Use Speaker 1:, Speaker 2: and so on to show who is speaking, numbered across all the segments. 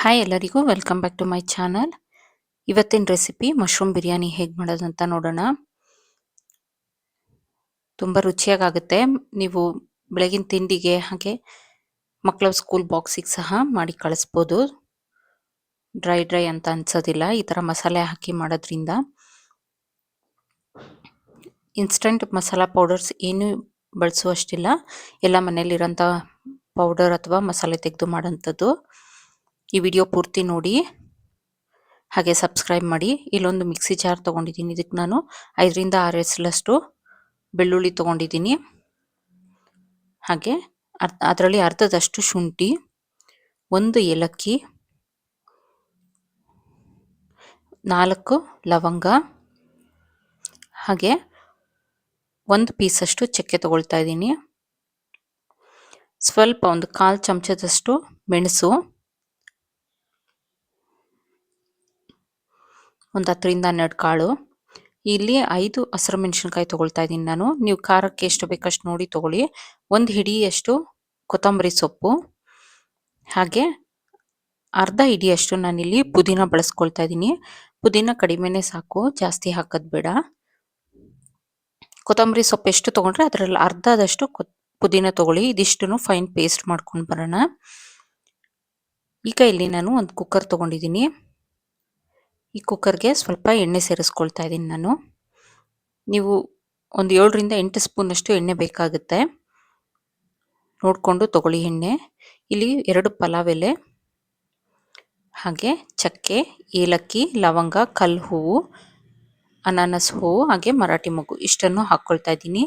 Speaker 1: Hi ಎಲ್ಲರಿಗೂ welcome back to my channel. ಇವತ್ತಿನ recipe mushroom biryani ಹೇಗೆ ಮಾಡೋದಂತ ನೋಡೋಣ. ತುಂಬ ರುಚಿಯಾಗುತ್ತೆ. ನೀವು ಬೆಳಗಿನ ತಿಂಡಿಗೆ ಹಾಗೆ ಮಕ್ಕಳ ಸ್ಕೂಲ್ ಬಾಕ್ಸಿಗೆ ಸಹ ಮಾಡಿ ಕಳಿಸ್ಬೋದು. ಡ್ರೈ ಅಂತ ಅನ್ಸೋದಿಲ್ಲ ಈ ಥರ ಮಸಾಲೆ ಹಾಕಿ ಮಾಡೋದ್ರಿಂದ. ಇನ್ಸ್ಟಂಟ್ ಮಸಾಲ ಪೌಡರ್ಸ್ ಏನು ಬಳಸುವಷ್ಟಿಲ್ಲ, ಎಲ್ಲ ಮನೇಲಿರೋಂಥ ಪೌಡರ್ ಅಥವಾ ಮಸಾಲೆ ತೆಗೆದು ಮಾಡೋಂಥದ್ದು. ಈ ವಿಡಿಯೋ ಪೂರ್ತಿ ನೋಡಿ ಹಾಗೆ ಸಬ್ಸ್ಕ್ರೈಬ್ ಮಾಡಿ. ಇಲ್ಲೊಂದು ಮಿಕ್ಸಿ ಜಾರ್ ತೊಗೊಂಡಿದ್ದೀನಿ. ಇದಕ್ಕೆ ನಾನು 5ರಿಂದ 6 ಎಸಲಷ್ಟು ಬೆಳ್ಳುಳ್ಳಿ ತೊಗೊಂಡಿದ್ದೀನಿ. ಹಾಗೆ ಅದರಲ್ಲಿ ಅರ್ಧದಷ್ಟು ಶುಂಠಿ, 1 ಏಲಕ್ಕಿ, 4 ಲವಂಗ, ಹಾಗೆ 1 ಪೀಸಷ್ಟು ಚಕ್ಕೆ ತಗೊಳ್ತಾ ಇದ್ದೀನಿ. ಸ್ವಲ್ಪ ಒಂದು 1/4 ಚಮಚದಷ್ಟು ಮೆಣಸು, ಒಂದು 10ರಿಂದ 12 ಕಾಳು. ಇಲ್ಲಿ 5 ಹಸಿರು ಮೆಣಸಿನ್ಕಾಯಿ ತೊಗೊಳ್ತಾ ಇದ್ದೀನಿ ನಾನು. ನೀವು ಖಾರಕ್ಕೆ ಎಷ್ಟು ಬೇಕಷ್ಟು ನೋಡಿ ತೊಗೊಳ್ಳಿ. 1 ಹಿಡಿಯಷ್ಟು ಕೊತ್ತಂಬರಿ ಸೊಪ್ಪು, ಹಾಗೆ ಅರ್ಧ ಹಿಡಿಯಷ್ಟು ನಾನಿಲ್ಲಿ ಪುದೀನ ಬಳಸ್ಕೊಳ್ತಾ ಇದ್ದೀನಿ. ಪುದೀನ ಕಡಿಮೆನೇ ಸಾಕು, ಜಾಸ್ತಿ ಹಾಕೋದು ಬೇಡ. ಕೊತ್ತಂಬರಿ ಸೊಪ್ಪು ಎಷ್ಟು ತೊಗೊಂಡ್ರೆ ಅದರಲ್ಲಿ ಅರ್ಧದಷ್ಟು ಪುದೀನ ತೊಗೊಳ್ಳಿ. ಇದಿಷ್ಟನ್ನು ಫೈನ್ ಪೇಸ್ಟ್ ಮಾಡ್ಕೊಂಡು ಬರೋಣ. ಈಗ ಇಲ್ಲಿ ನಾನು ಒಂದು ಕುಕ್ಕರ್ ತೊಗೊಂಡಿದ್ದೀನಿ. ಈ ಕುಕ್ಕರ್ಗೆ ಸ್ವಲ್ಪ ಎಣ್ಣೆ ಸೇರಿಸ್ಕೊಳ್ತಾ ಇದ್ದೀನಿ ನಾನು. ನೀವು ಒಂದು 7ರಿಂದ 8 ಸ್ಪೂನಷ್ಟು ಎಣ್ಣೆ ಬೇಕಾಗುತ್ತೆ, ನೋಡಿಕೊಂಡು ತಗೊಳ್ಳಿ ಎಣ್ಣೆ. ಇಲ್ಲಿ 2 ಪಲಾವ್ ಎಲೆ, ಹಾಗೆ ಚಕ್ಕೆ, ಏಲಕ್ಕಿ, ಲವಂಗ, ಕಲ್ಲು ಹೂವು, ಅನಾನಸ್ ಹೂವು, ಹಾಗೆ ಮರಾಠಿ ಮೊಗ್ಗು ಇಷ್ಟನ್ನು ಹಾಕ್ಕೊಳ್ತಾ ಇದ್ದೀನಿ.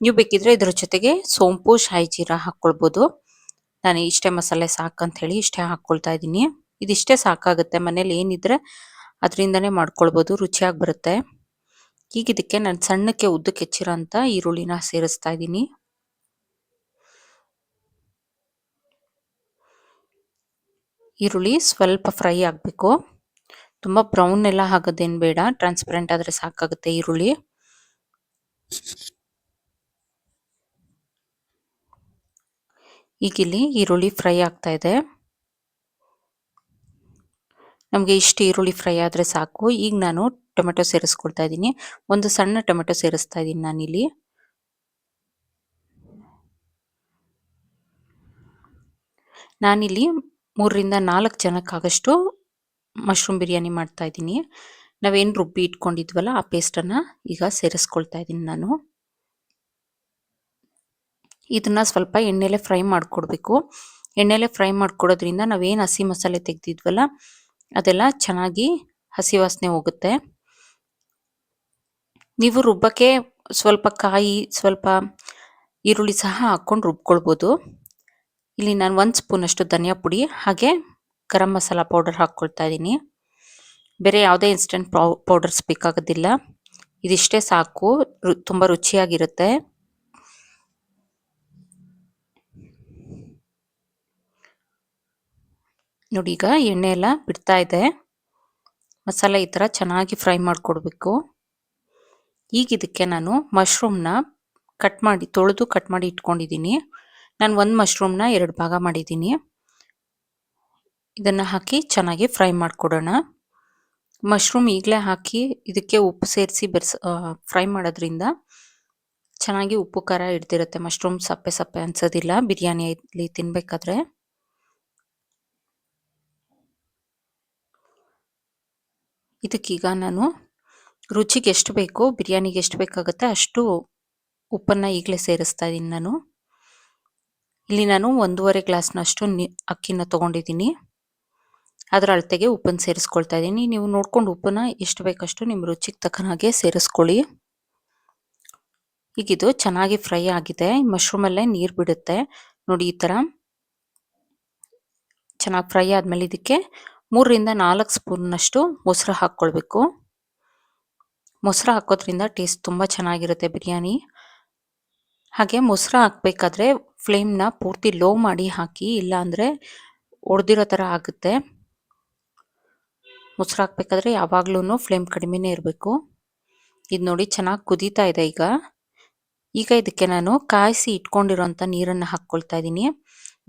Speaker 1: ನೀವು ಬೇಕಿದ್ರೆ ಇದರ ಜೊತೆಗೆ ಸೋಂಪು, ಶಾಯಿ ಜೀರ ಹಾಕ್ಕೊಳ್ಬೋದು. ನಾನು ಇಷ್ಟೇ ಮಸಾಲೆ ಸಾಕಂತ ಹೇಳಿ ಇಷ್ಟೇ ಹಾಕ್ಕೊಳ್ತಾ ಇದ್ದೀನಿ. ಇದಿಷ್ಟೇ ಸಾಕಾಗುತ್ತೆ. ಮನೇಲಿ ಏನಿದ್ರೆ ಅದರಿಂದನೇ ಮಾಡ್ಕೊಳ್ಬೋದು, ರುಚಿಯಾಗಿ ಬರುತ್ತೆ. ಈಗ ಇದಕ್ಕೆ ನಾನು ಸಣ್ಣಕ್ಕೆ ಉದ್ದಕ್ಕೆ ಹೆಚ್ಚಿರೋಂಥ ಈರುಳ್ಳಿನ ಸೇರಿಸ್ತಾ ಇದ್ದೀನಿ. ಈರುಳ್ಳಿ ಸ್ವಲ್ಪ ಫ್ರೈ ಆಗಬೇಕು, ತುಂಬ ಬ್ರೌನ್ ಎಲ್ಲ ಆಗೋದೇನು ಬೇಡ, ಟ್ರಾನ್ಸ್ಪರೆಂಟ್ ಆದರೆ ಸಾಕಾಗುತ್ತೆ ಈರುಳ್ಳಿ. ಈಗ ಇಲ್ಲಿ ಈರುಳ್ಳಿ ಫ್ರೈ ಆಗ್ತಾ ಇದೆ. ನಮಗೆ ಇಷ್ಟು ಈರುಳ್ಳಿ ಫ್ರೈ ಆದರೆ ಸಾಕು. ಈಗ ನಾನು ಟೊಮೆಟೊ ಸೇರಿಸ್ಕೊಳ್ತಾ ಇದ್ದೀನಿ. ಒಂದು ಸಣ್ಣ ಟೊಮೆಟೊ ಸೇರಿಸ್ತಾ ಇದ್ದೀನಿ ನಾನಿಲ್ಲಿ. ನಾನಿಲ್ಲಿ 3ರಿಂದ 4 ಜನಕ್ಕಾಗಷ್ಟು ಮಶ್ರೂಮ್ ಬಿರಿಯಾನಿ ಮಾಡ್ತಾ ಇದ್ದೀನಿ. ನಾವೇನು ರುಬ್ಬಿ ಇಟ್ಕೊಂಡಿದ್ವಲ್ಲ ಆ ಪೇಸ್ಟನ್ನು ಈಗ ಸೇರಿಸ್ಕೊಳ್ತಾ ಇದ್ದೀನಿ ನಾನು. ಇದನ್ನು ಸ್ವಲ್ಪ ಎಣ್ಣೆಲೆ ಫ್ರೈ ಮಾಡಿಕೊಡ್ಬೇಕು. ಎಣ್ಣೆಲೆ ಫ್ರೈ ಮಾಡ್ಕೊಡೋದ್ರಿಂದ ನಾವೇನು ಹಸಿ ಮಸಾಲೆ ತೆಗೆದಿದ್ವಲ್ಲ ಅದೆಲ್ಲ ಚೆನ್ನಾಗಿ ಹಸಿ ವಾಸನೆ ಹೋಗುತ್ತೆ. ನೀವು ರುಬ್ಬಕ್ಕೆ ಸ್ವಲ್ಪ ಕಾಯಿ, ಸ್ವಲ್ಪ ಈರುಳ್ಳಿ ಸಹ ಹಾಕ್ಕೊಂಡು ರುಬ್ಕೊಳ್ಬೋದು. ಇಲ್ಲಿ ನಾನು 1 ಸ್ಪೂನಷ್ಟು ಧನಿಯಾ ಪುಡಿ, ಹಾಗೆ ಗರಂ ಮಸಾಲ ಪೌಡರ್ ಹಾಕ್ಕೊಳ್ತಾ ಇದ್ದೀನಿ. ಬೇರೆ ಯಾವುದೇ ಇನ್ಸ್ಟೆಂಟ್ ಪೌಡರ್ಸ್ ಬೇಕಾಗೋದಿಲ್ಲ, ಇದಿಷ್ಟೇ ಸಾಕು, ತುಂಬ ರುಚಿಯಾಗಿರುತ್ತೆ. ನೋಡಿ ಈಗ ಎಣ್ಣೆ ಎಲ್ಲ ಬಿಡ್ತಾ ಇದೆ. ಮಸಾಲೆ ಈ ಥರ ಚೆನ್ನಾಗಿ ಫ್ರೈ ಮಾಡಿಕೊಡ್ಬೇಕು. ಈಗ ಇದಕ್ಕೆ ನಾನು ಮಶ್ರೂಮ್ನ ತೊಳೆದು ಕಟ್ ಮಾಡಿ ಇಟ್ಕೊಂಡಿದ್ದೀನಿ. ನಾನು 1 ಮಶ್ರೂಮ್ನ 2 ಭಾಗ ಮಾಡಿದ್ದೀನಿ. ಇದನ್ನು ಹಾಕಿ ಚೆನ್ನಾಗಿ ಫ್ರೈ ಮಾಡಿಕೊಡೋಣ. ಮಶ್ರೂಮ್ ಈಗಲೇ ಹಾಕಿ ಇದಕ್ಕೆ ಉಪ್ಪು ಸೇರಿಸಿ ಫ್ರೈ ಮಾಡೋದ್ರಿಂದ ಚೆನ್ನಾಗಿ ಉಪ್ಪು ಖಾರ ಹಿಡ್ದಿರುತ್ತೆ. ಮಶ್ರೂಮ್ ಸಪ್ಪೆ ಸಪ್ಪೆ ಅನ್ಸೋದಿಲ್ಲ ಬಿರಿಯಾನಿಯಲ್ಲಿ ತಿನ್ನಬೇಕಾದ್ರೆ. ಇದಕ್ಕೀಗ ನಾನು ರುಚಿಗೆ ಎಷ್ಟು ಬೇಕು, ಬಿರಿಯಾನಿಗೆ ಎಷ್ಟು ಬೇಕಾಗುತ್ತೆ ಅಷ್ಟು ಉಪ್ಪನ್ನು ಈಗಲೇ ಸೇರಿಸ್ತಾ ಇದ್ದೀನಿ ನಾನು. ಇಲ್ಲಿ ನಾನು 1.5 ಗ್ಲಾಸ್ನಷ್ಟು ಅಕ್ಕಿನ ತೊಗೊಂಡಿದ್ದೀನಿ. ಅದರ ಅಳತೆಗೆ ಉಪ್ಪನ್ನು ಸೇರಿಸ್ಕೊಳ್ತಾ ಇದ್ದೀನಿ. ನೀವು ನೋಡ್ಕೊಂಡು ಉಪ್ಪನ್ನು ಎಷ್ಟು ಬೇಕಷ್ಟು ನಿಮ್ಮ ರುಚಿಗೆ ತಕ್ಕನ ಹಾಗೆ ಸೇರಿಸ್ಕೊಳ್ಳಿ. ಈಗ ಇದು ಚೆನ್ನಾಗಿ ಫ್ರೈ ಆಗಿದೆ. ಮಶ್ರೂಮಲ್ಲೇ ನೀರು ಬಿಡುತ್ತೆ ನೋಡಿ. ಈ ಥರ ಚೆನ್ನಾಗಿ ಫ್ರೈ ಆದಮೇಲೆ ಇದಕ್ಕೆ 3ರಿಂದ 4 ಸ್ಪೂನ್ನಷ್ಟು ಮೊಸರು ಹಾಕ್ಕೊಳ್ಬೇಕು. ಮೊಸರು ಹಾಕೋದ್ರಿಂದ ಟೇಸ್ಟ್ ತುಂಬ ಚೆನ್ನಾಗಿರುತ್ತೆ ಬಿರಿಯಾನಿ. ಹಾಗೆ ಮೊಸರು ಹಾಕಬೇಕಾದ್ರೆ ಫ್ಲೇಮ್ನ ಪೂರ್ತಿ ಲೋ ಮಾಡಿ ಹಾಕಿ, ಇಲ್ಲಾಂದರೆ ಒಡೆದಿರೋ ಥರ ಆಗುತ್ತೆ. ಮೊಸರು ಹಾಕಬೇಕಾದ್ರೆ ಯಾವಾಗಲೂ ಫ್ಲೇಮ್ ಕಡಿಮೆನೇ ಇರಬೇಕು. ಇದು ನೋಡಿ ಚೆನ್ನಾಗಿ ಕುದೀತಾ ಇದೆ ಈಗ. ಇದಕ್ಕೆ ನಾನು ಕಾಯಿಸಿ ಇಟ್ಕೊಂಡಿರೋಂಥ ನೀರನ್ನು ಹಾಕ್ಕೊಳ್ತಾ ಇದ್ದೀನಿ.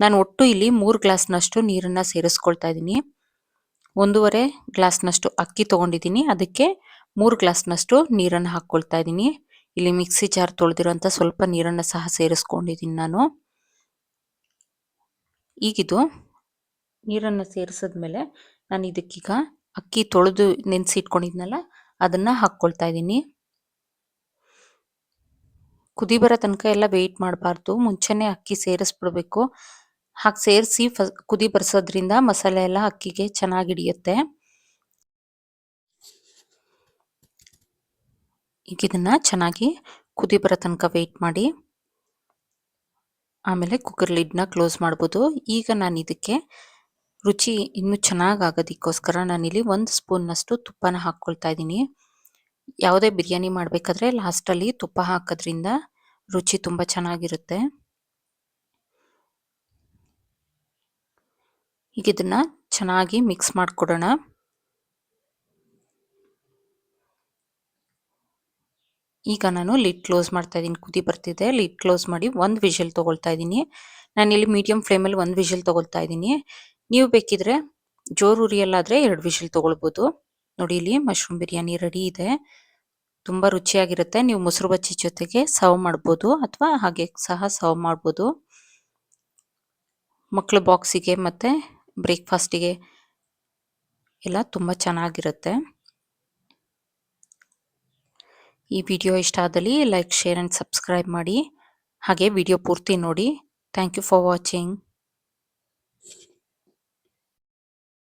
Speaker 1: ನಾನು ಒಟ್ಟು ಇಲ್ಲಿ 3 ಗ್ಲಾಸ್ನಷ್ಟು ನೀರನ್ನು ಸೇರಿಸ್ಕೊಳ್ತಾ ಇದ್ದೀನಿ. 1.5 ಗ್ಲಾಸ್ನಷ್ಟು ಅಕ್ಕಿ ತೊಗೊಂಡಿದ್ದೀನಿ, ಅದಕ್ಕೆ 3 ಗ್ಲಾಸ್ನಷ್ಟು ನೀರನ್ನು ಹಾಕ್ಕೊಳ್ತಾ ಇದ್ದೀನಿ. ಇಲ್ಲಿ ಮಿಕ್ಸಿ ಜಾರ್ ತೊಳೆದಿರೋಂಥ ಸ್ವಲ್ಪ ನೀರನ್ನು ಸಹ ಸೇರಿಸ್ಕೊಂಡಿದ್ದೀನಿ ನಾನು. ಈಗಿದು ನೀರನ್ನು ಸೇರಿಸಿದ್ಮೇಲೆ ನಾನು ಇದಕ್ಕೀಗ ಅಕ್ಕಿ ತೊಳೆದು ನೆನೆಸಿಟ್ಕೊಂಡಿದ್ನಲ್ಲ ಅದನ್ನು ಹಾಕ್ಕೊಳ್ತಾ ಇದ್ದೀನಿ. ಕುದಿ ಬರೋ ತನಕ ಎಲ್ಲ ವೆಯ್ಟ್ ಮಾಡಬಾರ್ದು, ಮುಂಚೆನೇ ಅಕ್ಕಿ ಸೇರಿಸ್ಬಿಡ್ಬೇಕು. ಹಾಗೆ ಸೇರಿಸಿ ಕುದಿ ಬರ್ಸೋದ್ರಿಂದ ಮಸಾಲೆ ಎಲ್ಲ ಅಕ್ಕಿಗೆ ಚೆನ್ನಾಗಿ ಹಿಡಿಯುತ್ತೆ. ಈಗ ಇದನ್ನು ಚೆನ್ನಾಗಿ ಕುದಿ ಬರೋ ತನಕ ವೆಯ್ಟ್ ಮಾಡಿ ಆಮೇಲೆ ಕುಕ್ಕರ್ ಲಿಡ್ನ ಕ್ಲೋಸ್ ಮಾಡ್ಬೋದು. ಈಗ ನಾನು ಇದಕ್ಕೆ ರುಚಿ ಇನ್ನೂ ಚೆನ್ನಾಗಿ ಆಗೋದಕ್ಕೋಸ್ಕರ ನಾನಿಲ್ಲಿ 1 ಸ್ಪೂನ್ನಷ್ಟು ತುಪ್ಪನ ಹಾಕ್ಕೊಳ್ತಾ ಇದ್ದೀನಿ. ಯಾವುದೇ ಬಿರಿಯಾನಿ ಮಾಡಬೇಕಾದ್ರೆ ಲಾಸ್ಟಲ್ಲಿ ತುಪ್ಪ ಹಾಕೋದ್ರಿಂದ ರುಚಿ ತುಂಬ ಚೆನ್ನಾಗಿರುತ್ತೆ. ಈಗ ಇದನ್ನು ಚೆನ್ನಾಗಿ ಮಿಕ್ಸ್ ಮಾಡಿಕೊಡೋಣ. ಈಗ ನಾನು ಲಿಡ್ ಕ್ಲೋಸ್ ಮಾಡ್ತಾ ಇದ್ದೀನಿ. ಕುದಿ ಬರ್ತಿದೆ, ಲಿಡ್ ಕ್ಲೋಸ್ ಮಾಡಿ 1 ವಿಷಲ್ ತೊಗೊಳ್ತಾ ಇದ್ದೀನಿ. ನಾನಿಲ್ಲಿ ಮೀಡಿಯಂ ಫ್ಲೇಮಲ್ಲಿ 1 ವಿಷಲ್ ತೊಗೊಳ್ತಾ ಇದ್ದೀನಿ. ನೀವು ಬೇಕಿದ್ರೆ ಜೋರು ಉರಿಯಲ್ಲಾದರೆ 2 ವಿಷಲ್ ತೊಗೊಳ್ಬೋದು. ನೋಡಿ, ಇಲ್ಲಿ ಮಶ್ರೂಮ್ ಬಿರಿಯಾನಿ ರೆಡಿ ಇದೆ. ತುಂಬ ರುಚಿಯಾಗಿರುತ್ತೆ. ನೀವು ಮೊಸರು ಬಜ್ಜಿ ಜೊತೆಗೆ ಸರ್ವ್ ಮಾಡ್ಬೋದು ಅಥವಾ ಹಾಗೆ ಸಹ ಸರ್ವ್ ಮಾಡ್ಬೋದು. ಮಕ್ಕಳ ಬಾಕ್ಸಿಗೆ ಮತ್ತು ಬ್ರೇಕ್ಫಾಸ್ಟಿಗೆ ಎಲ್ಲ ತುಂಬ ಚೆನ್ನಾಗಿರುತ್ತೆ. ಈ ವಿಡಿಯೋ ಇಷ್ಟ ಆದಲ್ಲಿ ಲೈಕ್, ಶೇರ್ ಆ್ಯಂಡ್ ಸಬ್ಸ್ಕ್ರೈಬ್ ಮಾಡಿ. ಹಾಗೆ ವಿಡಿಯೋ ಪೂರ್ತಿ ನೋಡಿ. Thank you for watching.